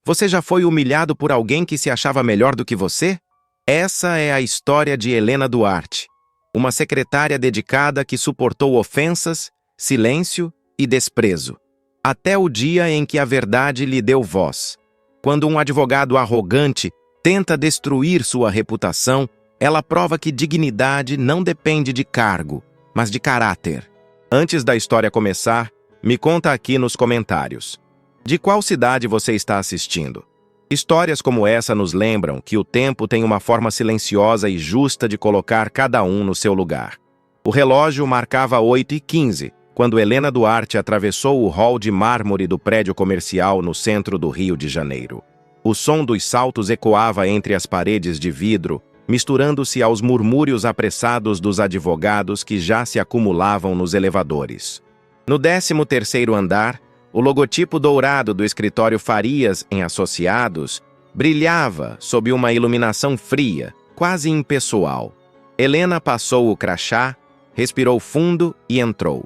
Você já foi humilhado por alguém que se achava melhor do que você? Essa é a história de Helena Duarte, uma secretária dedicada que suportou ofensas, silêncio e desprezo, até o dia em que a verdade lhe deu voz. Quando um advogado arrogante tenta destruir sua reputação, ela prova que dignidade não depende de cargo, mas de caráter. Antes da história começar, me conta aqui nos comentários. De qual cidade você está assistindo? Histórias como essa nos lembram que o tempo tem uma forma silenciosa e justa de colocar cada um no seu lugar. O relógio marcava 8h15, quando Helena Duarte atravessou o hall de mármore do prédio comercial no centro do Rio de Janeiro. O som dos saltos ecoava entre as paredes de vidro, misturando-se aos murmúrios apressados dos advogados que já se acumulavam nos elevadores. No 13º andar, o logotipo dourado do escritório Farias em Associados brilhava sob uma iluminação fria, quase impessoal. Helena passou o crachá, respirou fundo e entrou.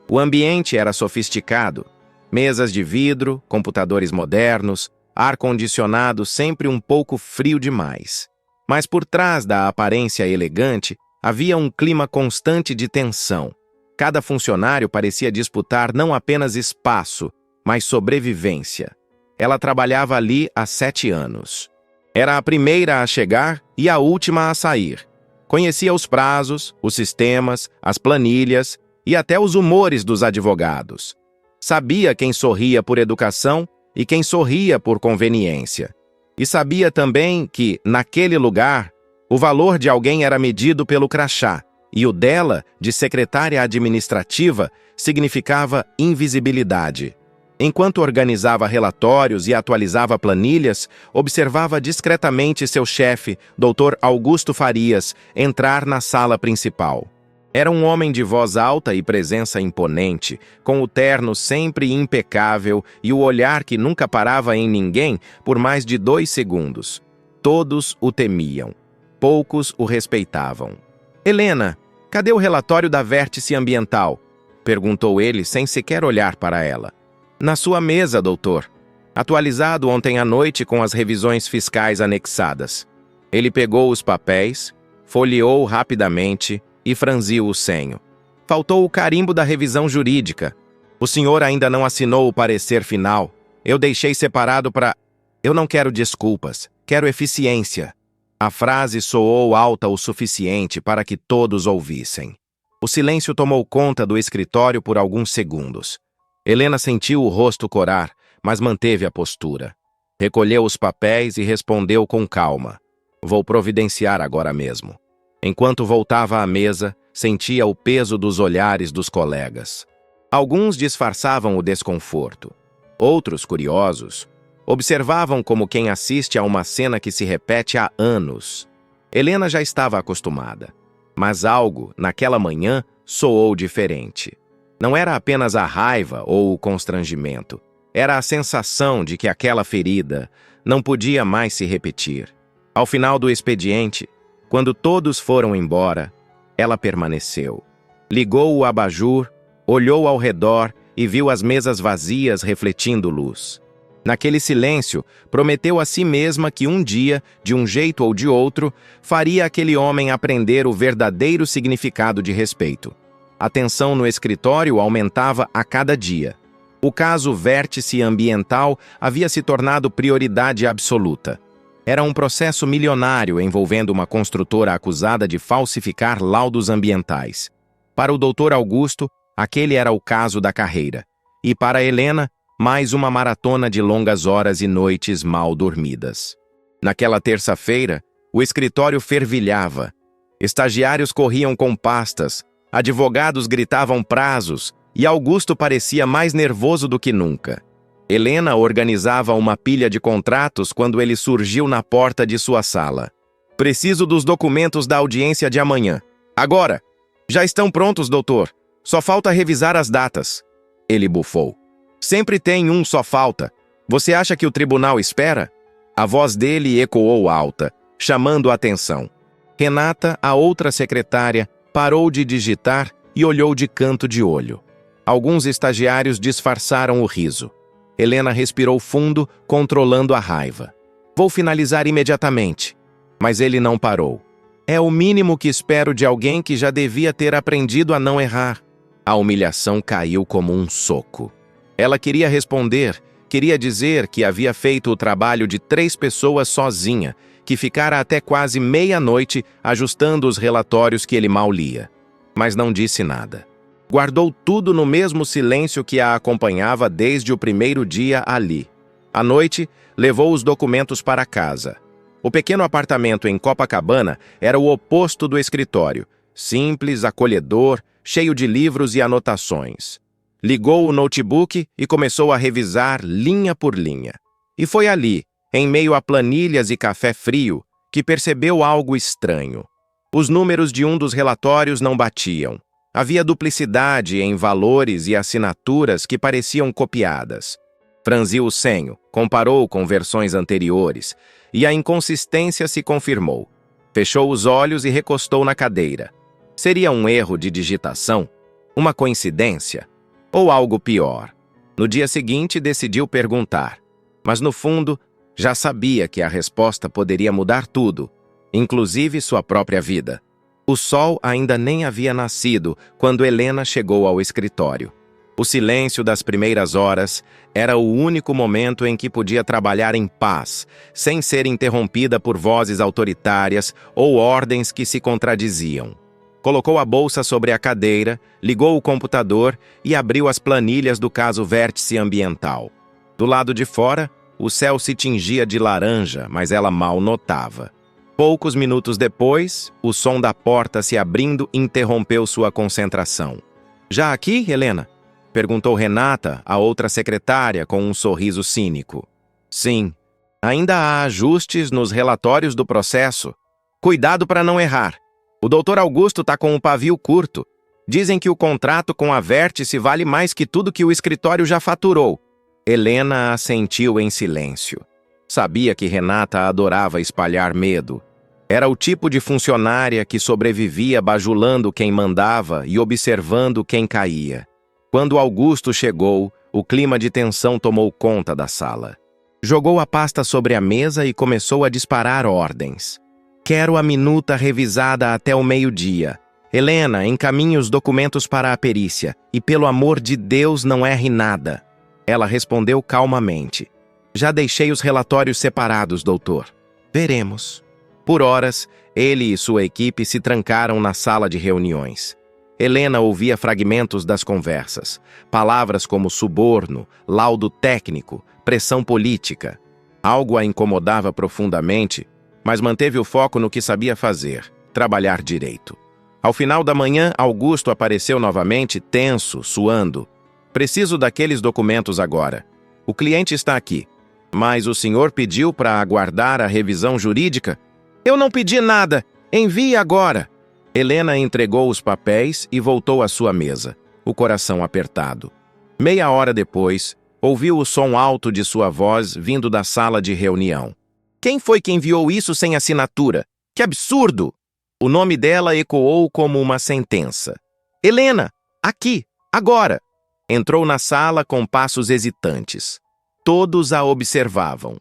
O ambiente era sofisticado. Mesas de vidro, computadores modernos, ar-condicionado sempre um pouco frio demais. Mas por trás da aparência elegante, havia um clima constante de tensão. Cada funcionário parecia disputar não apenas espaço, mas sobrevivência. Ela trabalhava ali há 7 anos. Era a primeira a chegar e a última a sair. Conhecia os prazos, os sistemas, as planilhas e até os humores dos advogados. Sabia quem sorria por educação e quem sorria por conveniência. E sabia também que, naquele lugar, o valor de alguém era medido pelo crachá, e o dela, de secretária administrativa, significava invisibilidade. Enquanto organizava relatórios e atualizava planilhas, observava discretamente seu chefe, Dr. Augusto Farias, entrar na sala principal. Era um homem de voz alta e presença imponente, com o terno sempre impecável e o olhar que nunca parava em ninguém por mais de 2 segundos. Todos o temiam. Poucos o respeitavam. "Helena, cadê o relatório da Vértice Ambiental?" perguntou ele sem sequer olhar para ela. "Na sua mesa, doutor. Atualizado ontem à noite com as revisões fiscais anexadas." Ele pegou os papéis, folheou rapidamente e franziu o senho. "Faltou o carimbo da revisão jurídica. O senhor ainda não assinou o parecer final. Eu deixei separado para... Eu não quero desculpas, quero eficiência." A frase soou alta o suficiente para que todos ouvissem. O silêncio tomou conta do escritório por alguns segundos. Helena sentiu o rosto corar, mas manteve a postura. Recolheu os papéis e respondeu com calma. "Vou providenciar agora mesmo." Enquanto voltava à mesa, sentia o peso dos olhares dos colegas. Alguns disfarçavam o desconforto. Outros, curiosos, observavam como quem assiste a uma cena que se repete há anos. Helena já estava acostumada. Mas algo, naquela manhã, soou diferente. Não era apenas a raiva ou o constrangimento. Era a sensação de que aquela ferida não podia mais se repetir. Ao final do expediente, quando todos foram embora, ela permaneceu. Ligou o abajur, olhou ao redor e viu as mesas vazias refletindo luz. Naquele silêncio, prometeu a si mesma que um dia, de um jeito ou de outro, faria aquele homem aprender o verdadeiro significado de respeito. A tensão no escritório aumentava a cada dia. O caso Vértice Ambiental havia se tornado prioridade absoluta. Era um processo milionário envolvendo uma construtora acusada de falsificar laudos ambientais. Para o Dr. Augusto, aquele era o caso da carreira. E para Helena, mais uma maratona de longas horas e noites mal dormidas. Naquela terça-feira, o escritório fervilhava. Estagiários corriam com pastas, advogados gritavam prazos e Augusto parecia mais nervoso do que nunca. Helena organizava uma pilha de contratos quando ele surgiu na porta de sua sala. "Preciso dos documentos da audiência de amanhã. Agora! Já estão prontos, doutor. Só falta revisar as datas." Ele bufou. "Sempre tem um só falta. Você acha que o tribunal espera?" A voz dele ecoou alta, chamando a atenção. Renata, a outra secretária, parou de digitar e olhou de canto de olho. Alguns estagiários disfarçaram o riso. Helena respirou fundo, controlando a raiva. Vou finalizar imediatamente. Mas ele não parou. É o mínimo que espero de alguém que já devia ter aprendido a não errar. A humilhação caiu como um soco. Ela queria responder, queria dizer que havia feito o trabalho de 3 pessoas sozinha, que ficara até quase meia-noite ajustando os relatórios que ele mal lia. Mas não disse nada. Guardou tudo no mesmo silêncio que a acompanhava desde o primeiro dia ali. À noite, levou os documentos para casa. O pequeno apartamento em Copacabana era o oposto do escritório, simples, acolhedor, cheio de livros e anotações. Ligou o notebook e começou a revisar linha por linha. E foi ali, em meio a planilhas e café frio, que percebeu algo estranho. Os números de um dos relatórios não batiam. Havia duplicidade em valores e assinaturas que pareciam copiadas. Franziu o senho, comparou com versões anteriores, e a inconsistência se confirmou. Fechou os olhos e recostou na cadeira. Seria um erro de digitação? Uma coincidência? Ou algo pior? No dia seguinte, decidiu perguntar. Mas, no fundo, já sabia que a resposta poderia mudar tudo, inclusive sua própria vida. O sol ainda nem havia nascido quando Helena chegou ao escritório. O silêncio das primeiras horas era o único momento em que podia trabalhar em paz, sem ser interrompida por vozes autoritárias ou ordens que se contradiziam. Colocou a bolsa sobre a cadeira, ligou o computador e abriu as planilhas do caso Vértice Ambiental. Do lado de fora, o céu se tingia de laranja, mas ela mal notava. Poucos minutos depois, o som da porta se abrindo interrompeu sua concentração. Já aqui, Helena? Perguntou Renata, a outra secretária, com um sorriso cínico. Sim. Ainda há ajustes nos relatórios do processo. Cuidado para não errar. O Dr. Augusto está com um pavio curto. Dizem que o contrato com a Vértice vale mais que tudo que o escritório já faturou. Helena assentiu em silêncio. Sabia que Renata adorava espalhar medo. Era o tipo de funcionária que sobrevivia bajulando quem mandava e observando quem caía. Quando Augusto chegou, o clima de tensão tomou conta da sala. Jogou a pasta sobre a mesa e começou a disparar ordens. Quero a minuta revisada até o meio-dia. Helena, encaminhe os documentos para a perícia e, pelo amor de Deus, não erre nada. Ela respondeu calmamente. Já deixei os relatórios separados, doutor. Veremos. Por horas, ele e sua equipe se trancaram na sala de reuniões. Helena ouvia fragmentos das conversas, palavras como suborno, laudo técnico, pressão política. Algo a incomodava profundamente, mas manteve o foco no que sabia fazer, trabalhar direito. Ao final da manhã, Augusto apareceu novamente, tenso, suando. Preciso daqueles documentos agora. O cliente está aqui. Mas o senhor pediu para aguardar a revisão jurídica? Eu não pedi nada. Envie agora. Helena entregou os papéis e voltou à sua mesa, o coração apertado. Meia hora depois, ouviu o som alto de sua voz vindo da sala de reunião. Quem foi que enviou isso sem assinatura? Que absurdo! O nome dela ecoou como uma sentença. Helena, aqui, agora! Entrou na sala com passos hesitantes. Todos a observavam.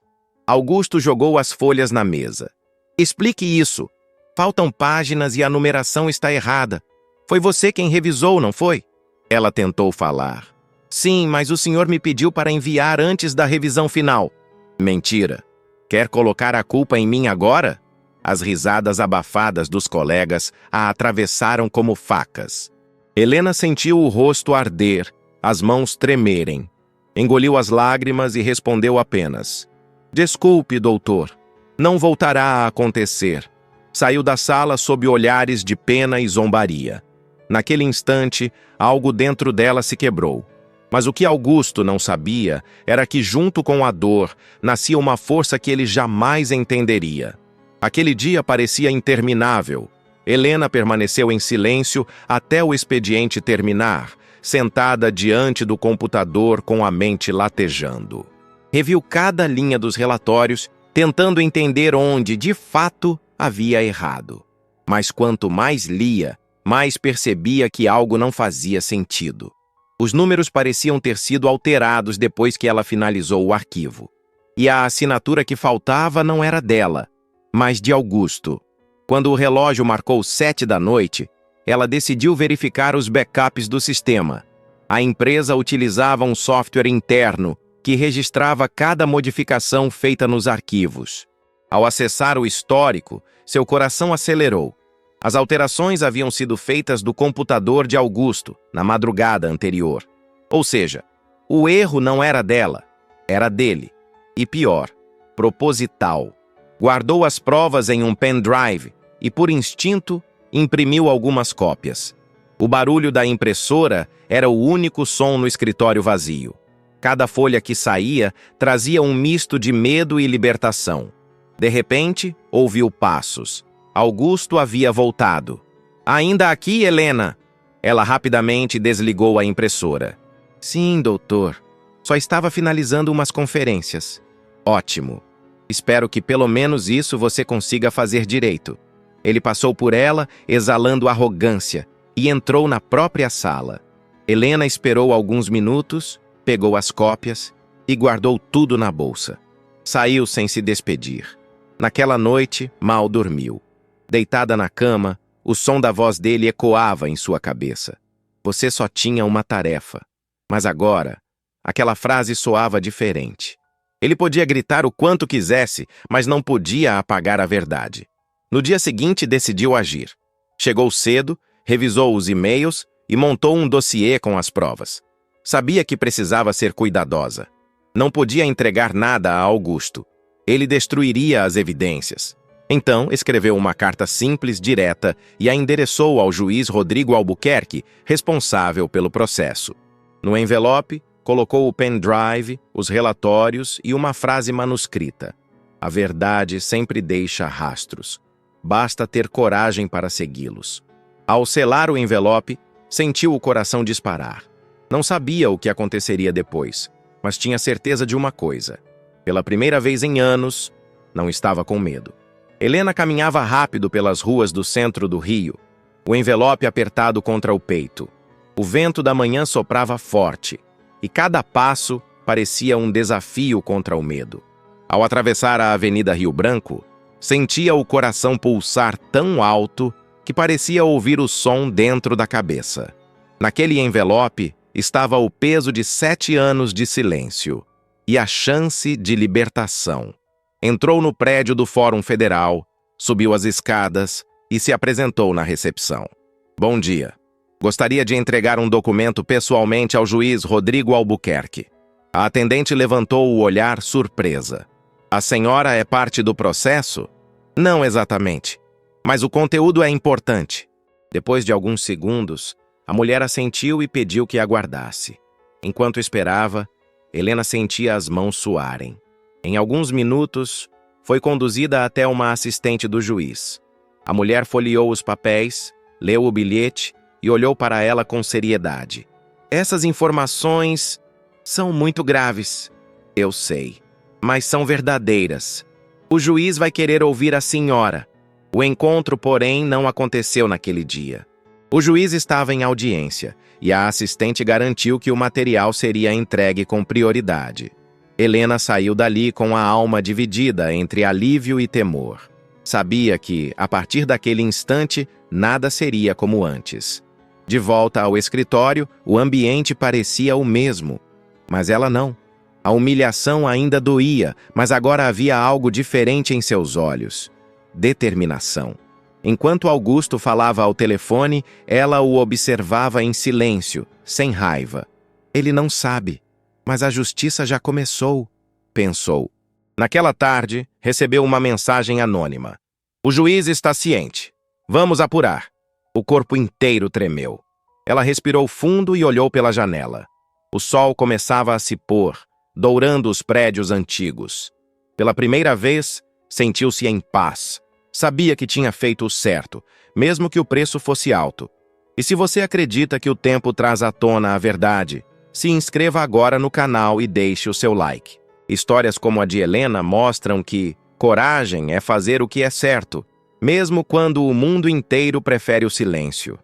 Augusto jogou as folhas na mesa. Explique isso. Faltam páginas e a numeração está errada. Foi você quem revisou, não foi? Ela tentou falar. Sim, mas o senhor me pediu para enviar antes da revisão final. Mentira. Quer colocar a culpa em mim agora? As risadas abafadas dos colegas a atravessaram como facas. Helena sentiu o rosto arder, as mãos tremerem. Engoliu as lágrimas e respondeu apenas. Desculpe, doutor. Não voltará a acontecer. Saiu da sala sob olhares de pena e zombaria. Naquele instante, algo dentro dela se quebrou. Mas o que Augusto não sabia era que, junto com a dor, nascia uma força que ele jamais entenderia. Aquele dia parecia interminável. Helena permaneceu em silêncio até o expediente terminar, sentada diante do computador com a mente latejando. Reviu cada linha dos relatórios, tentando entender onde, de fato, havia errado. Mas quanto mais lia, mais percebia que algo não fazia sentido. Os números pareciam ter sido alterados depois que ela finalizou o arquivo. E a assinatura que faltava não era dela, mas de Augusto. Quando o relógio marcou 7 da noite, ela decidiu verificar os backups do sistema. A empresa utilizava um software interno que registrava cada modificação feita nos arquivos. Ao acessar o histórico, seu coração acelerou. As alterações haviam sido feitas do computador de Augusto, na madrugada anterior. Ou seja, o erro não era dela, era dele. E pior, proposital. Guardou as provas em um pendrive e, por instinto, imprimiu algumas cópias. O barulho da impressora era o único som no escritório vazio. Cada folha que saía trazia um misto de medo e libertação. De repente, ouviu passos. Augusto havia voltado. "Ainda aqui, Helena?" Ela rapidamente desligou a impressora. "Sim, doutor. Só estava finalizando umas conferências." "Ótimo. Espero que pelo menos isso você consiga fazer direito." Ele passou por ela, exalando arrogância, e entrou na própria sala. Helena esperou alguns minutos, pegou as cópias e guardou tudo na bolsa. Saiu sem se despedir. Naquela noite, mal dormiu. Deitada na cama, o som da voz dele ecoava em sua cabeça. Você só tinha uma tarefa. Mas agora, aquela frase soava diferente. Ele podia gritar o quanto quisesse, mas não podia apagar a verdade. No dia seguinte, decidiu agir. Chegou cedo, revisou os e-mails e montou um dossiê com as provas. Sabia que precisava ser cuidadosa. Não podia entregar nada a Augusto. Ele destruiria as evidências. Então, escreveu uma carta simples, direta, e a endereçou ao juiz Rodrigo Albuquerque, responsável pelo processo. No envelope, colocou o pendrive, os relatórios e uma frase manuscrita. A verdade sempre deixa rastros. Basta ter coragem para segui-los. Ao selar o envelope, sentiu o coração disparar. Não sabia o que aconteceria depois, mas tinha certeza de uma coisa. Pela primeira vez em anos, não estava com medo. Helena caminhava rápido pelas ruas do centro do Rio, o envelope apertado contra o peito. O vento da manhã soprava forte, e cada passo parecia um desafio contra o medo. Ao atravessar a Avenida Rio Branco, sentia o coração pulsar tão alto que parecia ouvir o som dentro da cabeça. Naquele envelope estava o peso de 7 anos de silêncio e a chance de libertação. Entrou no prédio do Fórum Federal, subiu as escadas e se apresentou na recepção. "Bom dia. Gostaria de entregar um documento pessoalmente ao juiz Rodrigo Albuquerque." A atendente levantou o olhar surpresa. "A senhora é parte do processo?" "Não exatamente, mas o conteúdo é importante." Depois de alguns segundos, a mulher assentiu e pediu que aguardasse. Enquanto esperava, Helena sentia as mãos suarem. Em alguns minutos, foi conduzida até uma assistente do juiz. A mulher folheou os papéis, leu o bilhete e olhou para ela com seriedade. "Essas informações são muito graves." "Eu sei, mas são verdadeiras. O juiz vai querer ouvir a senhora." O encontro, porém, não aconteceu naquele dia. O juiz estava em audiência e a assistente garantiu que o material seria entregue com prioridade. Helena saiu dali com a alma dividida entre alívio e temor. Sabia que, a partir daquele instante, nada seria como antes. De volta ao escritório, o ambiente parecia o mesmo. Mas ela não. A humilhação ainda doía, mas agora havia algo diferente em seus olhos. Determinação. Enquanto Augusto falava ao telefone, ela o observava em silêncio, sem raiva. "Ele não sabe. Mas a justiça já começou", pensou. Naquela tarde, recebeu uma mensagem anônima. "O juiz está ciente. Vamos apurar." O corpo inteiro tremeu. Ela respirou fundo e olhou pela janela. O sol começava a se pôr, dourando os prédios antigos. Pela primeira vez, sentiu-se em paz. Sabia que tinha feito o certo, mesmo que o preço fosse alto. E se você acredita que o tempo traz à tona a verdade, se inscreva agora no canal e deixe o seu like. Histórias como a de Helena mostram que coragem é fazer o que é certo, mesmo quando o mundo inteiro prefere o silêncio.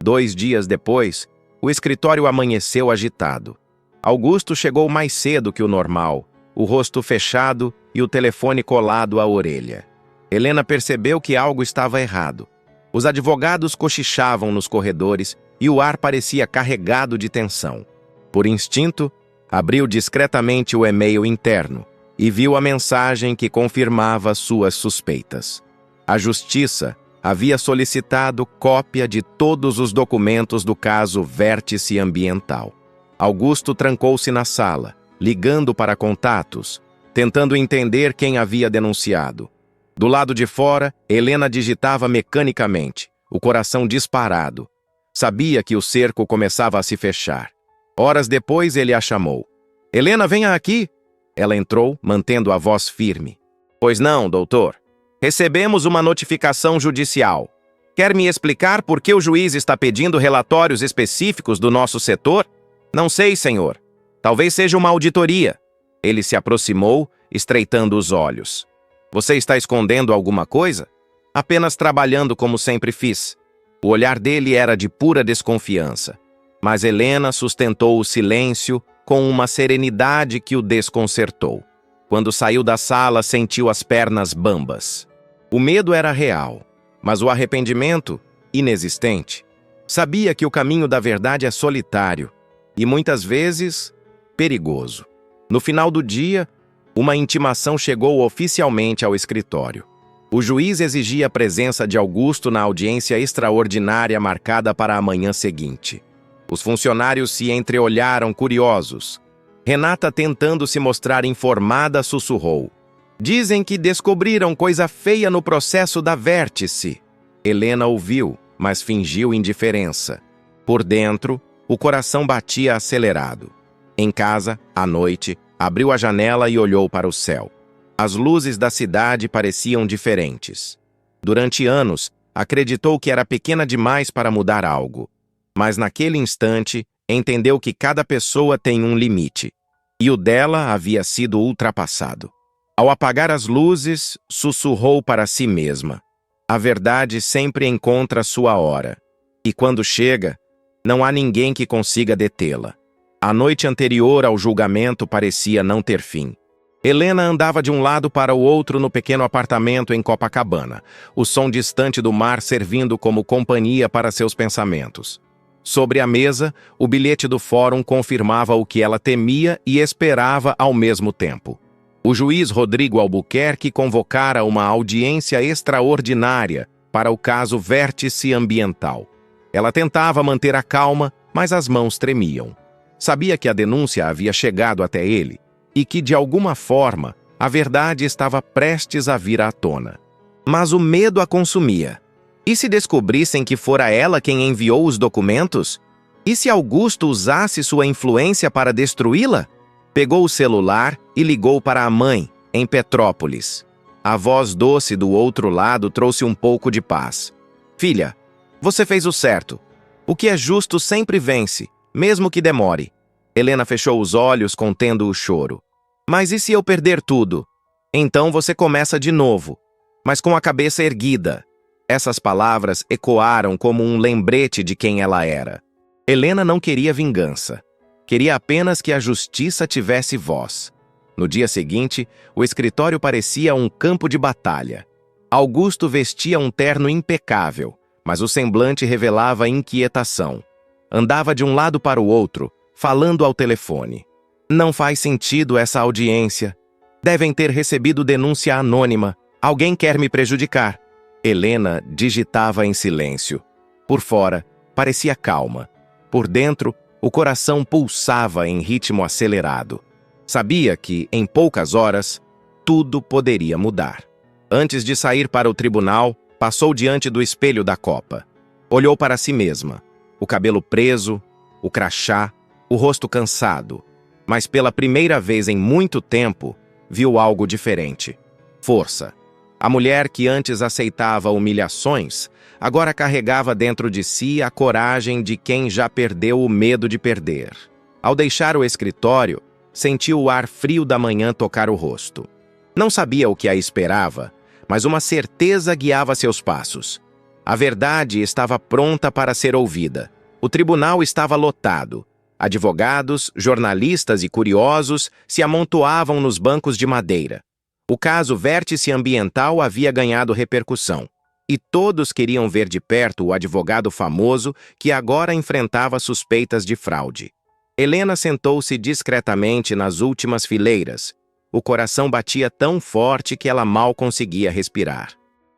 2 dias depois, o escritório amanheceu agitado. Augusto chegou mais cedo que o normal, o rosto fechado e o telefone colado à orelha. Helena percebeu que algo estava errado. Os advogados cochichavam nos corredores e o ar parecia carregado de tensão. Por instinto, abriu discretamente o e-mail interno e viu a mensagem que confirmava suas suspeitas. A Justiça havia solicitado cópia de todos os documentos do caso Vértice Ambiental. Augusto trancou-se na sala, ligando para contatos, tentando entender quem havia denunciado. Do lado de fora, Helena digitava mecanicamente, o coração disparado. Sabia que o cerco começava a se fechar. Horas depois, ele a chamou. "Helena, venha aqui!" Ela entrou, mantendo a voz firme. "Pois não, doutor. Recebemos uma notificação judicial. Quer me explicar por que o juiz está pedindo relatórios específicos do nosso setor?" "Não sei, senhor. Talvez seja uma auditoria." Ele se aproximou, estreitando os olhos. "Você está escondendo alguma coisa?" "Apenas trabalhando como sempre fiz." O olhar dele era de pura desconfiança. Mas Helena sustentou o silêncio com uma serenidade que o desconcertou. Quando saiu da sala, sentiu as pernas bambas. O medo era real, mas o arrependimento, inexistente. Sabia que o caminho da verdade é solitário e, muitas vezes, perigoso. No final do dia, uma intimação chegou oficialmente ao escritório. O juiz exigia a presença de Augusto na audiência extraordinária marcada para a manhã seguinte. Os funcionários se entreolharam curiosos. Renata, tentando se mostrar informada, sussurrou. "Dizem que descobriram coisa feia no processo da Vértice." Helena ouviu, mas fingiu indiferença. Por dentro, o coração batia acelerado. Em casa, à noite, abriu a janela e olhou para o céu. As luzes da cidade pareciam diferentes. Durante anos, acreditou que era pequena demais para mudar algo. Mas naquele instante, entendeu que cada pessoa tem um limite. E o dela havia sido ultrapassado. Ao apagar as luzes, sussurrou para si mesma. A verdade sempre encontra sua hora. E quando chega, não há ninguém que consiga detê-la. A noite anterior ao julgamento parecia não ter fim. Helena andava de um lado para o outro no pequeno apartamento em Copacabana, o som distante do mar servindo como companhia para seus pensamentos. Sobre a mesa, o bilhete do fórum confirmava o que ela temia e esperava ao mesmo tempo. O juiz Rodrigo Albuquerque convocara uma audiência extraordinária para o caso Vértice Ambiental. Ela tentava manter a calma, mas as mãos tremiam. Sabia que a denúncia havia chegado até ele e que, de alguma forma, a verdade estava prestes a vir à tona. Mas o medo a consumia. E se descobrissem que fora ela quem enviou os documentos? E se Augusto usasse sua influência para destruí-la? Pegou o celular e ligou para a mãe, em Petrópolis. A voz doce do outro lado trouxe um pouco de paz. "Filha, você fez o certo. O que é justo sempre vence, mesmo que demore." Helena fechou os olhos, contendo o choro. "Mas e se eu perder tudo?" "Então você começa de novo, mas com a cabeça erguida." Essas palavras ecoaram como um lembrete de quem ela era. Helena não queria vingança. Queria apenas que a justiça tivesse voz. No dia seguinte, o escritório parecia um campo de batalha. Augusto vestia um terno impecável, mas o semblante revelava inquietação. Andava de um lado para o outro, falando ao telefone. "Não faz sentido essa audiência. Devem ter recebido denúncia anônima. Alguém quer me prejudicar." Helena digitava em silêncio. Por fora, parecia calma. Por dentro, o coração pulsava em ritmo acelerado. Sabia que, em poucas horas, tudo poderia mudar. Antes de sair para o tribunal, passou diante do espelho da copa. Olhou para si mesma. O cabelo preso, o crachá, o rosto cansado. Mas pela primeira vez em muito tempo, viu algo diferente. Força. A mulher que antes aceitava humilhações, agora carregava dentro de si a coragem de quem já perdeu o medo de perder. Ao deixar o escritório, sentiu o ar frio da manhã tocar o rosto. Não sabia o que a esperava, mas uma certeza guiava seus passos. A verdade estava pronta para ser ouvida. O tribunal estava lotado. Advogados, jornalistas e curiosos se amontoavam nos bancos de madeira. O caso Vértice Ambiental havia ganhado repercussão, e todos queriam ver de perto o advogado famoso que agora enfrentava suspeitas de fraude. Helena sentou-se discretamente nas últimas fileiras. O coração batia tão forte que ela mal conseguia respirar.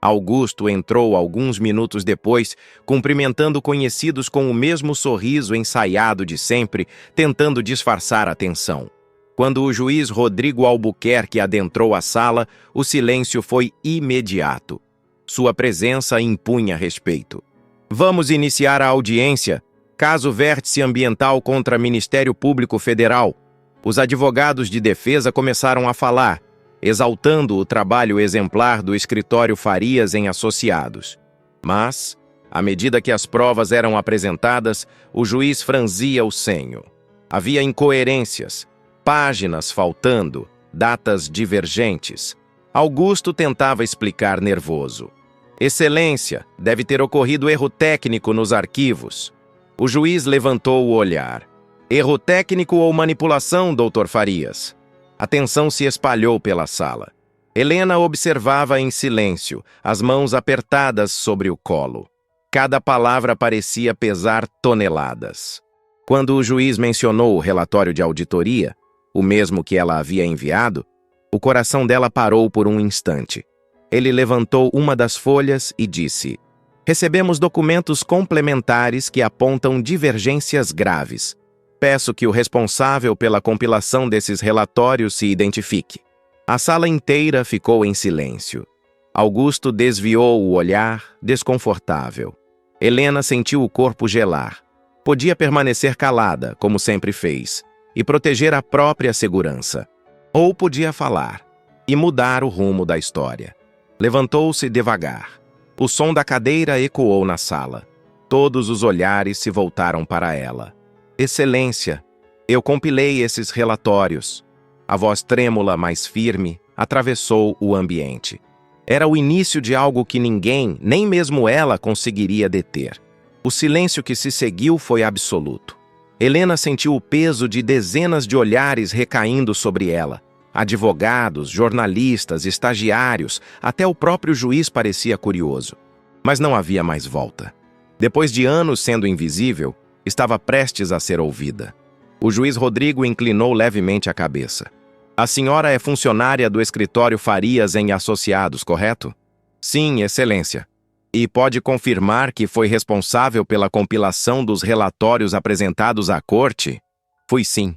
Augusto entrou alguns minutos depois, cumprimentando conhecidos com o mesmo sorriso ensaiado de sempre, tentando disfarçar a tensão. Quando o juiz Rodrigo Albuquerque adentrou a sala, o silêncio foi imediato. Sua presença impunha respeito. Vamos iniciar a audiência. Caso Vértice Ambiental contra Ministério Público Federal. Os advogados de defesa começaram a falar, exaltando o trabalho exemplar do escritório Farias em Associados. Mas, à medida que as provas eram apresentadas, o juiz franzia o senho. Havia incoerências, páginas faltando, datas divergentes. Augusto tentava explicar nervoso. Excelência, deve ter ocorrido erro técnico nos arquivos. O juiz levantou o olhar. Erro técnico ou manipulação, doutor Farias? A tensão se espalhou pela sala. Helena observava em silêncio, as mãos apertadas sobre o colo. Cada palavra parecia pesar toneladas. Quando o juiz mencionou o relatório de auditoria, o mesmo que ela havia enviado, o coração dela parou por um instante. Ele levantou uma das folhas e disse: recebemos documentos complementares que apontam divergências graves. Peço que o responsável pela compilação desses relatórios se identifique. A sala inteira ficou em silêncio. Augusto desviou o olhar, desconfortável. Helena sentiu o corpo gelar. Podia permanecer calada, como sempre fez, e proteger a própria segurança. Ou podia falar, e mudar o rumo da história. Levantou-se devagar. O som da cadeira ecoou na sala. Todos os olhares se voltaram para ela. Excelência, eu compilei esses relatórios. A voz trêmula, mas firme, atravessou o ambiente. Era o início de algo que ninguém, nem mesmo ela, conseguiria deter. O silêncio que se seguiu foi absoluto. Helena sentiu o peso de dezenas de olhares recaindo sobre ela. Advogados, jornalistas, estagiários, até o próprio juiz parecia curioso. Mas não havia mais volta. Depois de anos sendo invisível, estava prestes a ser ouvida. O juiz Rodrigo inclinou levemente a cabeça. A senhora é funcionária do escritório Farias em Associados, correto? Sim, excelência. E pode confirmar que foi responsável pela compilação dos relatórios apresentados à corte? Fui sim.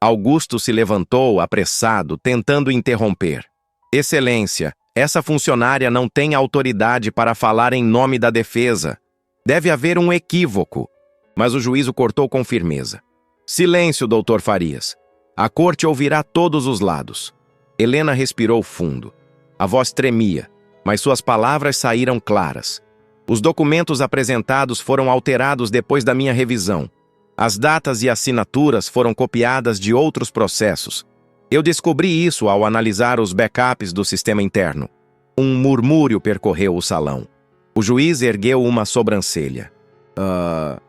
Augusto se levantou, apressado, tentando interromper. Excelência, essa funcionária não tem autoridade para falar em nome da defesa. Deve haver um equívoco. Mas o juiz o cortou com firmeza. Silêncio, doutor Farias. A corte ouvirá todos os lados. Helena respirou fundo. A voz tremia, mas suas palavras saíram claras. Os documentos apresentados foram alterados depois da minha revisão. As datas e assinaturas foram copiadas de outros processos. Eu descobri isso ao analisar os backups do sistema interno. Um murmúrio percorreu o salão. O juiz ergueu uma sobrancelha.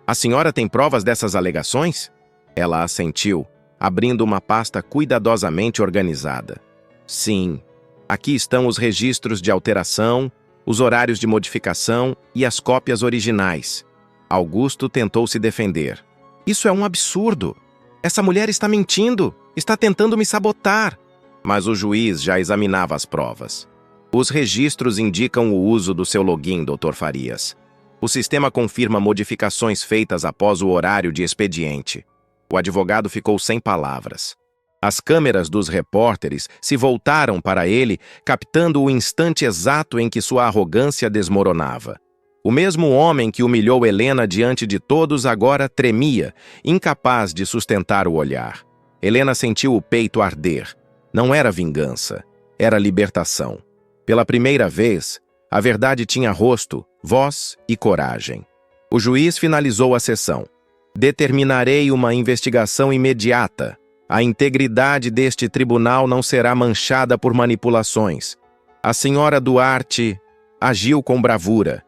A senhora tem provas dessas alegações? Ela assentiu, abrindo uma pasta cuidadosamente organizada. Sim, aqui estão os registros de alteração, os horários de modificação e as cópias originais. Augusto tentou se defender. Isso é um absurdo. Essa mulher está mentindo, está tentando me sabotar. Mas o juiz já examinava as provas. Os registros indicam o uso do seu login, doutor Farias. O sistema confirma modificações feitas após o horário de expediente. O advogado ficou sem palavras. As câmeras dos repórteres se voltaram para ele, captando o instante exato em que sua arrogância desmoronava. O mesmo homem que humilhou Helena diante de todos agora tremia, incapaz de sustentar o olhar. Helena sentiu o peito arder. Não era vingança, era libertação. Pela primeira vez, a verdade tinha rosto, voz e coragem. O juiz finalizou a sessão. Determinarei uma investigação imediata. A integridade deste tribunal não será manchada por manipulações. A senhora Duarte agiu com bravura.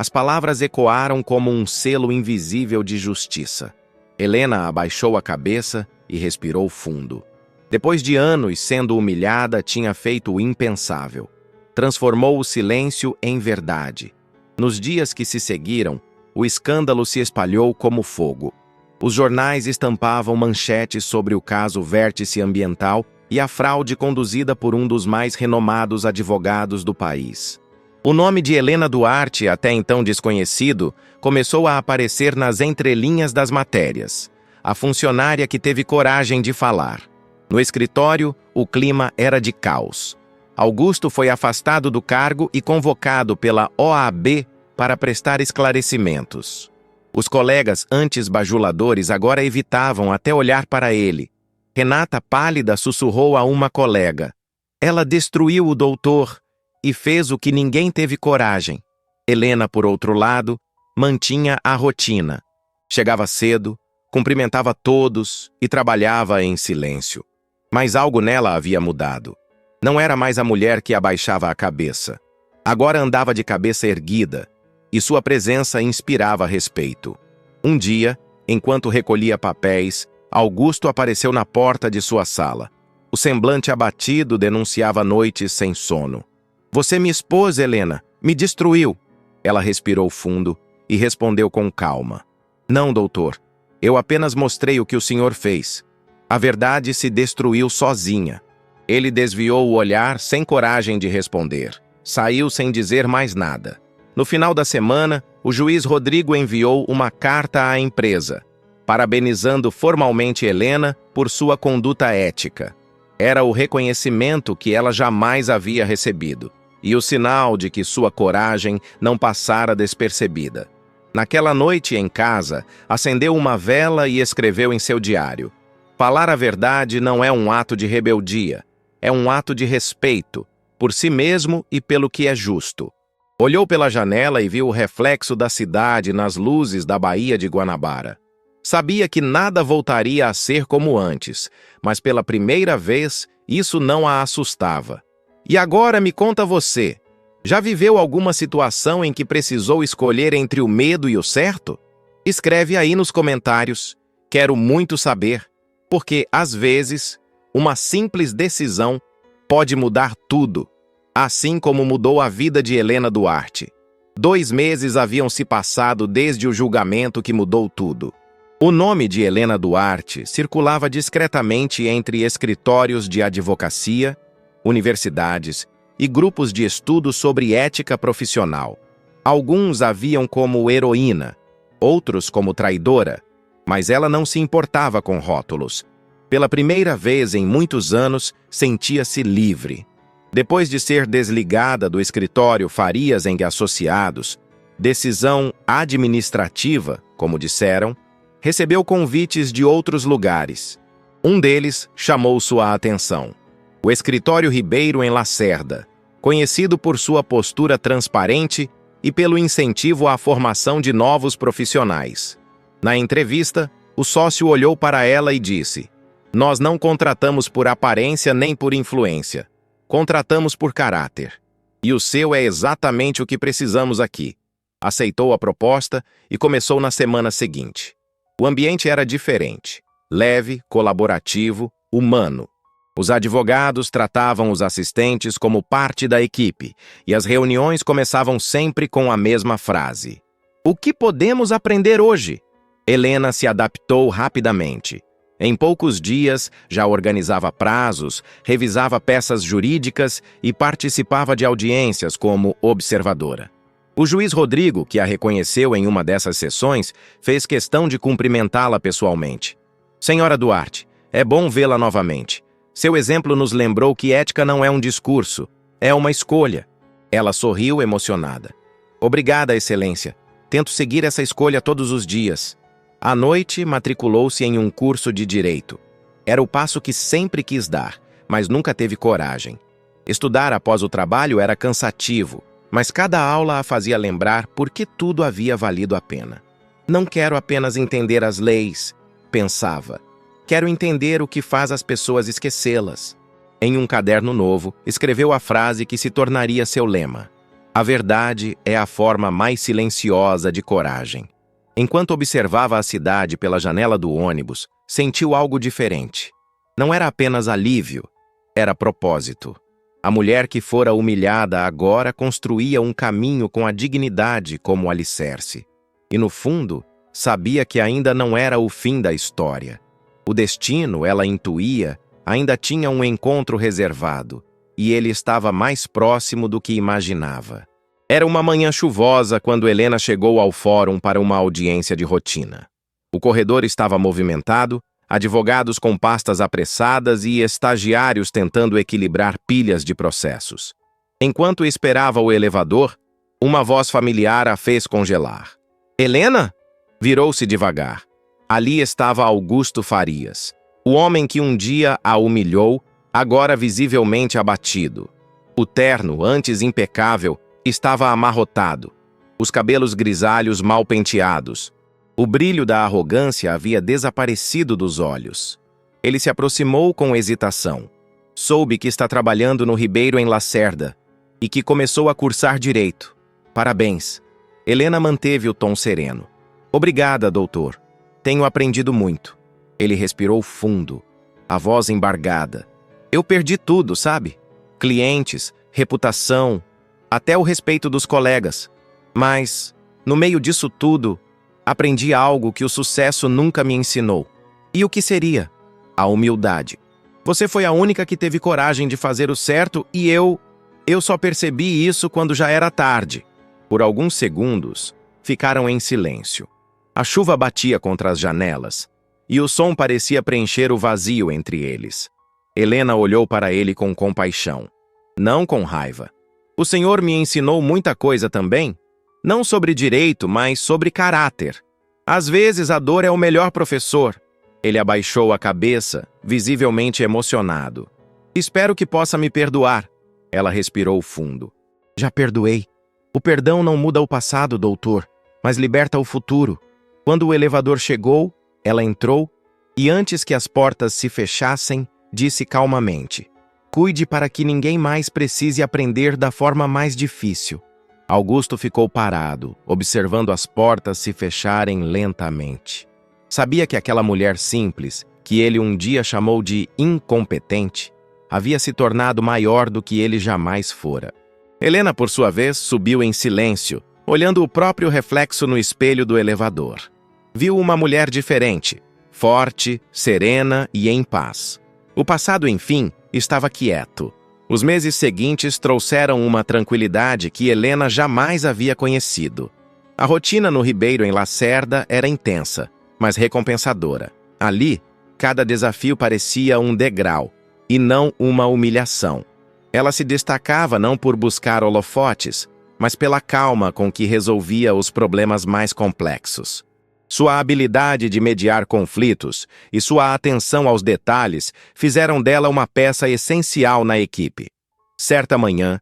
As palavras ecoaram como um selo invisível de justiça. Helena abaixou a cabeça e respirou fundo. Depois de anos sendo humilhada, tinha feito o impensável. Transformou o silêncio em verdade. Nos dias que se seguiram, o escândalo se espalhou como fogo. Os jornais estampavam manchetes sobre o caso Vértice Ambiental e a fraude conduzida por um dos mais renomados advogados do país. O nome de Helena Duarte, até então desconhecido, começou a aparecer nas entrelinhas das matérias. A funcionária que teve coragem de falar. No escritório, o clima era de caos. Augusto foi afastado do cargo e convocado pela OAB para prestar esclarecimentos. Os colegas antes bajuladores agora evitavam até olhar para ele. Renata, pálida, sussurrou a uma colega. Ela destruiu o doutor e fez o que ninguém teve coragem. Helena, por outro lado, mantinha a rotina. Chegava cedo, cumprimentava todos e trabalhava em silêncio. Mas algo nela havia mudado. Não era mais a mulher que abaixava a cabeça. Agora andava de cabeça erguida, e sua presença inspirava respeito. Um dia, enquanto recolhia papéis, Augusto apareceu na porta de sua sala. O semblante abatido denunciava noites sem sono. Você me expôs, Helena. Me destruiu. Ela respirou fundo e respondeu com calma. Não, doutor. Eu apenas mostrei o que o senhor fez. A verdade se destruiu sozinha. Ele desviou o olhar sem coragem de responder. Saiu sem dizer mais nada. No final da semana, o juiz Rodrigo enviou uma carta à empresa, parabenizando formalmente Helena por sua conduta ética. Era o reconhecimento que ela jamais havia recebido, e o sinal de que sua coragem não passara despercebida. Naquela noite, em casa, acendeu uma vela e escreveu em seu diário: falar a verdade não é um ato de rebeldia, é um ato de respeito, por si mesmo e pelo que é justo. Olhou pela janela e viu o reflexo da cidade nas luzes da Baía de Guanabara. Sabia que nada voltaria a ser como antes, mas pela primeira vez isso não a assustava. E agora me conta você, já viveu alguma situação em que precisou escolher entre o medo e o certo? Escreve aí nos comentários, quero muito saber, porque às vezes uma simples decisão pode mudar tudo. Assim como mudou a vida de Helena Duarte. 2 meses haviam se passado desde o julgamento que mudou tudo. O nome de Helena Duarte circulava discretamente entre escritórios de advocacia, universidades e grupos de estudo sobre ética profissional. Alguns a viam como heroína, outros como traidora, mas ela não se importava com rótulos. Pela primeira vez em muitos anos, sentia-se livre. Depois de ser desligada do escritório Farias & Associados, decisão administrativa, como disseram, recebeu convites de outros lugares. Um deles chamou sua atenção. O escritório Ribeiro em Lacerda, conhecido por sua postura transparente e pelo incentivo à formação de novos profissionais. Na entrevista, o sócio olhou para ela e disse: nós não contratamos por aparência nem por influência. Contratamos por caráter. E o seu é exatamente o que precisamos aqui. Aceitou a proposta e começou na semana seguinte. O ambiente era diferente. Leve, colaborativo, humano. Os advogados tratavam os assistentes como parte da equipe, e as reuniões começavam sempre com a mesma frase. O que podemos aprender hoje? Helena se adaptou rapidamente. Em poucos dias, já organizava prazos, revisava peças jurídicas e participava de audiências como observadora. O juiz Rodrigo, que a reconheceu em uma dessas sessões, fez questão de cumprimentá-la pessoalmente. Senhora Duarte, é bom vê-la novamente. Seu exemplo nos lembrou que ética não é um discurso, é uma escolha. Ela sorriu emocionada. Obrigada, Excelência. Tento seguir essa escolha todos os dias. À noite, matriculou-se em um curso de Direito. Era o passo que sempre quis dar, mas nunca teve coragem. Estudar após o trabalho era cansativo, mas cada aula a fazia lembrar por que tudo havia valido a pena. Não quero apenas entender as leis, pensava. Quero entender o que faz as pessoas esquecê-las. Em um caderno novo, escreveu a frase que se tornaria seu lema. A verdade é a forma mais silenciosa de coragem. Enquanto observava a cidade pela janela do ônibus, sentiu algo diferente. Não era apenas alívio, era propósito. A mulher que fora humilhada agora construía um caminho com a dignidade como alicerce. E no fundo, sabia que ainda não era o fim da história. O destino, ela intuía, ainda tinha um encontro reservado, e ele estava mais próximo do que imaginava. Era uma manhã chuvosa quando Helena chegou ao fórum para uma audiência de rotina. O corredor estava movimentado, advogados com pastas apressadas e estagiários tentando equilibrar pilhas de processos. Enquanto esperava o elevador, uma voz familiar a fez congelar. Helena? Virou-se devagar. Ali estava Augusto Farias, o homem que um dia a humilhou, agora visivelmente abatido. O terno, antes impecável, estava amarrotado, os cabelos grisalhos mal penteados. O brilho da arrogância havia desaparecido dos olhos. Ele se aproximou com hesitação. Soube que está trabalhando no Ribeiro em Lacerda e que começou a cursar direito. Parabéns. Helena manteve o tom sereno. Obrigada, doutor. Tenho aprendido muito. Ele respirou fundo, a voz embargada. Eu perdi tudo, sabe? Clientes, reputação, até o respeito dos colegas. Mas, no meio disso tudo, aprendi algo que o sucesso nunca me ensinou. E o que seria? A humildade. Você foi a única que teve coragem de fazer o certo e eu só percebi isso quando já era tarde. Por alguns segundos, ficaram em silêncio. A chuva batia contra as janelas e o som parecia preencher o vazio entre eles. Helena olhou para ele com compaixão, não com raiva. O senhor me ensinou muita coisa também, não sobre direito, mas sobre caráter. Às vezes a dor é o melhor professor. Ele abaixou a cabeça, visivelmente emocionado. Espero que possa me perdoar. Ela respirou fundo. Já perdoei. O perdão não muda o passado, doutor, mas liberta o futuro. Quando o elevador chegou, ela entrou e antes que as portas se fechassem, disse calmamente: cuide para que ninguém mais precise aprender da forma mais difícil. Augusto ficou parado, observando as portas se fecharem lentamente. Sabia que aquela mulher simples, que ele um dia chamou de incompetente, havia se tornado maior do que ele jamais fora. Helena, por sua vez, subiu em silêncio, olhando o próprio reflexo no espelho do elevador. Viu uma mulher diferente, forte, serena e em paz. O passado, enfim, estava quieto. Os meses seguintes trouxeram uma tranquilidade que Helena jamais havia conhecido. A rotina no Ribeiro em Lacerda era intensa, mas recompensadora. Ali, cada desafio parecia um degrau, e não uma humilhação. Ela se destacava não por buscar holofotes, mas pela calma com que resolvia os problemas mais complexos. Sua habilidade de mediar conflitos e sua atenção aos detalhes fizeram dela uma peça essencial na equipe. Certa manhã,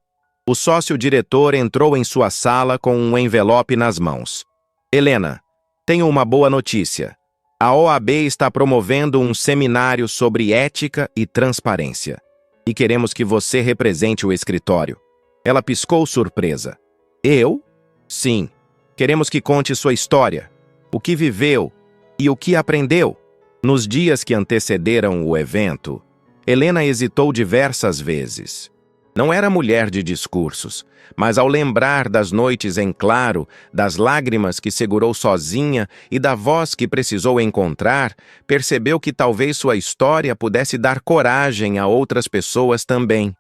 o sócio-diretor entrou em sua sala com um envelope nas mãos. Helena, tenho uma boa notícia. A OAB está promovendo um seminário sobre ética e transparência. E queremos que você represente o escritório. Ela piscou surpresa. Eu? Sim. Queremos que conte sua história. O que viveu e o que aprendeu. Nos dias que antecederam o evento, Helena hesitou diversas vezes. Não era mulher de discursos, mas ao lembrar das noites em claro, das lágrimas que segurou sozinha e da voz que precisou encontrar, percebeu que talvez sua história pudesse dar coragem a outras pessoas também.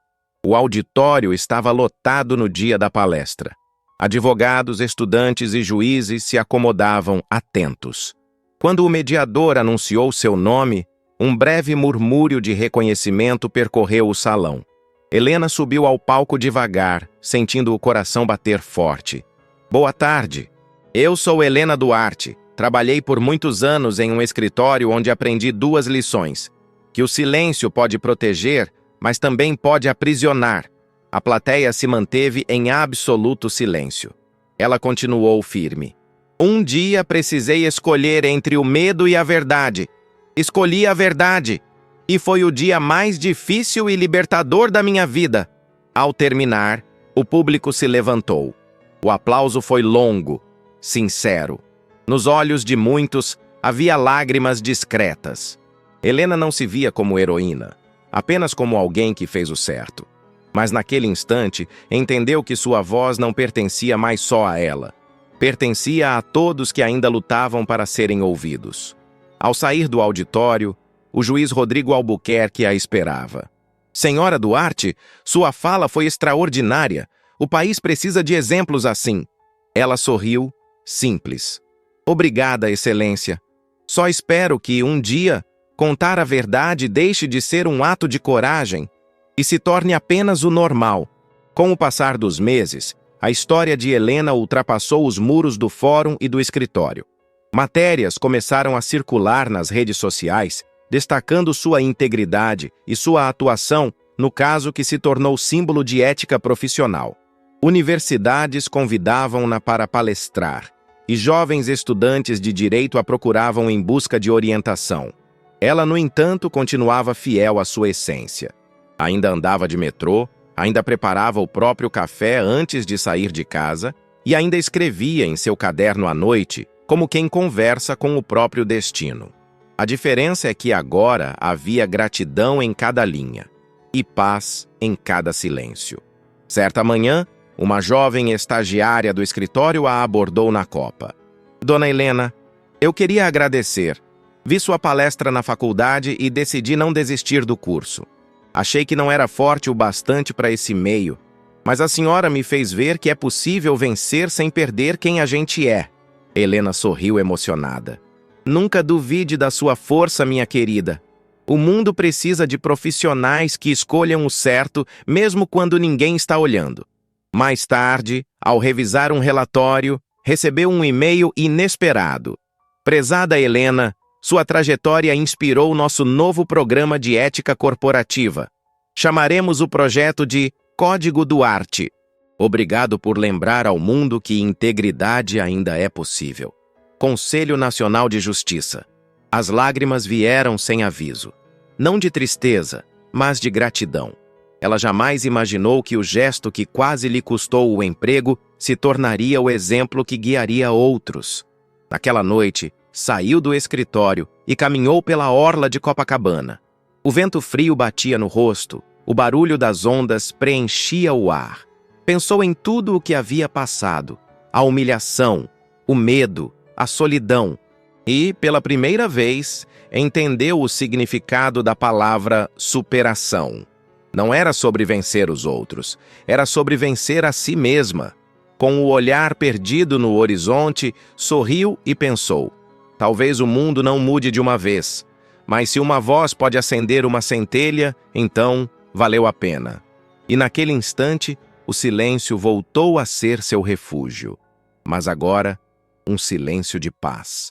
O auditório estava lotado no dia da palestra. Advogados, estudantes e juízes se acomodavam atentos. Quando o mediador anunciou seu nome, um breve murmúrio de reconhecimento percorreu o salão. Helena subiu ao palco devagar, sentindo o coração bater forte. Boa tarde. Eu sou Helena Duarte. Trabalhei por muitos anos em um escritório onde aprendi duas lições: que o silêncio pode proteger, mas também pode aprisionar. A plateia se manteve em absoluto silêncio. Ela continuou firme. Um dia precisei escolher entre o medo e a verdade. Escolhi a verdade. E foi o dia mais difícil e libertador da minha vida. Ao terminar, O público se levantou. O aplauso foi longo, sincero. Nos olhos de muitos havia lágrimas discretas. Helena não se via como heroína, apenas como alguém que fez o certo. Mas naquele instante, entendeu que sua voz não pertencia mais só a ela. Pertencia a todos que ainda lutavam para serem ouvidos. Ao sair do auditório, o juiz Rodrigo Albuquerque a esperava. Senhora Duarte, sua fala foi extraordinária. O país precisa de exemplos assim. Ela sorriu, simples. Obrigada, Excelência. Só espero que, um dia, contar a verdade deixe de ser um ato de coragem e se torne apenas o normal. Com o passar dos meses, a história de Helena ultrapassou os muros do fórum e do escritório. Matérias começaram a circular nas redes sociais, destacando sua integridade e sua atuação no caso que se tornou símbolo de ética profissional. Universidades convidavam-na para palestrar, e jovens estudantes de direito a procuravam em busca de orientação. Ela, no entanto, continuava fiel à sua essência. Ainda andava de metrô, ainda preparava o próprio café antes de sair de casa e ainda escrevia em seu caderno à noite, como quem conversa com o próprio destino. A diferença é que agora havia gratidão em cada linha e paz em cada silêncio. Certa manhã, uma jovem estagiária do escritório a abordou na copa. Dona Helena, eu queria agradecer. Vi sua palestra na faculdade e decidi não desistir do curso. Achei que não era forte o bastante para esse meio, mas a senhora me fez ver que é possível vencer sem perder quem a gente é. Helena sorriu emocionada. Nunca duvide da sua força, minha querida. O mundo precisa de profissionais que escolham o certo, mesmo quando ninguém está olhando. Mais tarde, ao revisar um relatório, recebeu um e-mail inesperado. Prezada Helena, sua trajetória inspirou nosso novo programa de ética corporativa. Chamaremos o projeto de Código Duarte. Obrigado por lembrar ao mundo que integridade ainda é possível. Conselho Nacional de Justiça. As lágrimas vieram sem aviso. Não de tristeza, mas de gratidão. Ela jamais imaginou que o gesto que quase lhe custou o emprego se tornaria o exemplo que guiaria outros. Naquela noite, saiu do escritório e caminhou pela orla de Copacabana. O vento frio batia no rosto, o barulho das ondas preenchia o ar. Pensou em tudo o que havia passado, a humilhação, o medo, a solidão, e, pela primeira vez, entendeu o significado da palavra superação. Não era sobre vencer os outros, era sobre vencer a si mesma. Com o olhar perdido no horizonte, sorriu e pensou: talvez o mundo não mude de uma vez, mas se uma voz pode acender uma centelha, então valeu a pena. E naquele instante, o silêncio voltou a ser seu refúgio. Mas agora, um silêncio de paz.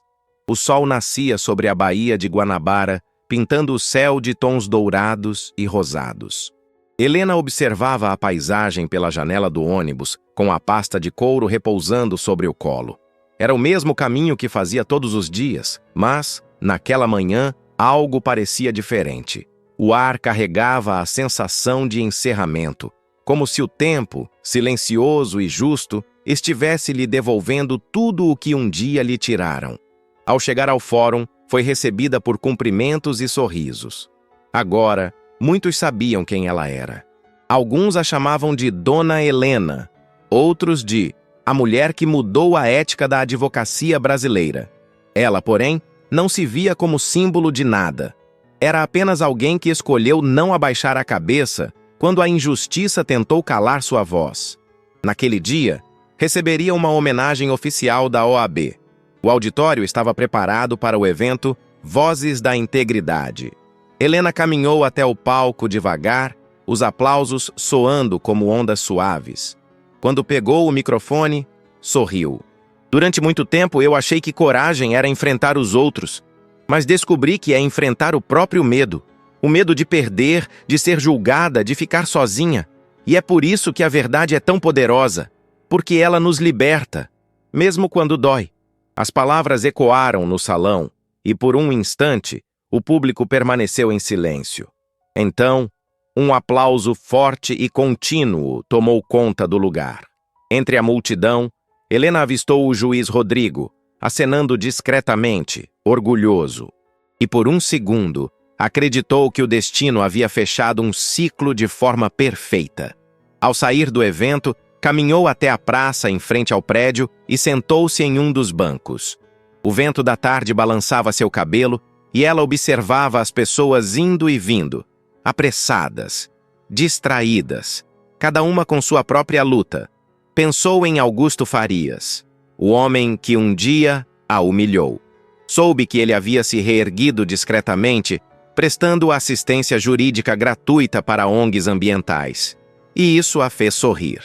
O sol nascia sobre a baía de Guanabara, pintando o céu de tons dourados e rosados. Helena observava a paisagem pela janela do ônibus, com a pasta de couro repousando sobre o colo. Era o mesmo caminho que fazia todos os dias, mas, naquela manhã, algo parecia diferente. O ar carregava a sensação de encerramento, como se o tempo, silencioso e justo, estivesse lhe devolvendo tudo o que um dia lhe tiraram. Ao chegar ao fórum, foi recebida por cumprimentos e sorrisos. Agora, muitos sabiam quem ela era. Alguns a chamavam de Dona Helena, outros de a mulher que mudou a ética da advocacia brasileira. Ela, porém, não se via como símbolo de nada. Era apenas alguém que escolheu não abaixar a cabeça quando a injustiça tentou calar sua voz. Naquele dia, receberia uma homenagem oficial da OAB. O auditório estava preparado para o evento Vozes da Integridade. Helena caminhou até o palco devagar, os aplausos soando como ondas suaves. Quando pegou o microfone, sorriu. Durante muito tempo eu achei que coragem era enfrentar os outros, mas descobri que é enfrentar o próprio medo. O medo de perder, de ser julgada, de ficar sozinha. E é por isso que a verdade é tão poderosa, porque ela nos liberta, mesmo quando dói. As palavras ecoaram no salão, e por um instante, o público permaneceu em silêncio. Então, Um aplauso forte e contínuo tomou conta do lugar. Entre a multidão, Helena avistou o juiz Rodrigo, acenando discretamente, orgulhoso. E por um segundo, acreditou que o destino havia fechado um ciclo de forma perfeita. Ao sair do evento, caminhou até a praça em frente ao prédio e sentou-se em um dos bancos. O vento da tarde balançava seu cabelo e ela observava as pessoas indo e vindo, apressadas, distraídas, cada uma com sua própria luta. Pensou em Augusto Farias, o homem que um dia a humilhou. Soube que ele havia se reerguido discretamente, prestando assistência jurídica gratuita para ONGs ambientais. E isso a fez sorrir.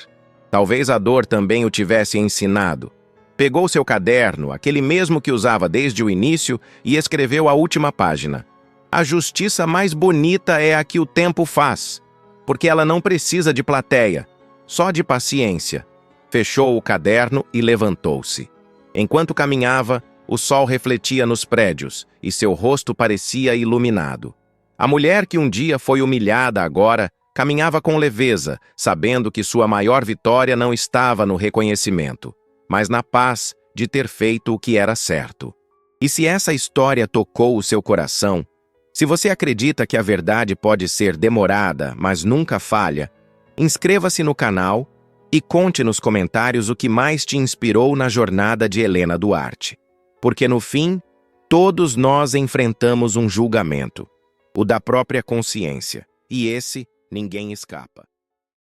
Talvez a dor também o tivesse ensinado. Pegou seu caderno, aquele mesmo que usava desde o início, e escreveu a última página. A justiça mais bonita é a que o tempo faz, porque ela não precisa de plateia, só de paciência. Fechou o caderno e levantou-se. Enquanto caminhava, o sol refletia nos prédios e seu rosto parecia iluminado. A mulher que um dia foi humilhada agora caminhava com leveza, sabendo que sua maior vitória não estava no reconhecimento, mas na paz de ter feito o que era certo. E se essa história tocou o seu coração, se você acredita que a verdade pode ser demorada, mas nunca falha, inscreva-se no canal e conte nos comentários o que mais te inspirou na jornada de Helena Duarte. Porque no fim, todos nós enfrentamos um julgamento, o da própria consciência, e esse ninguém escapa.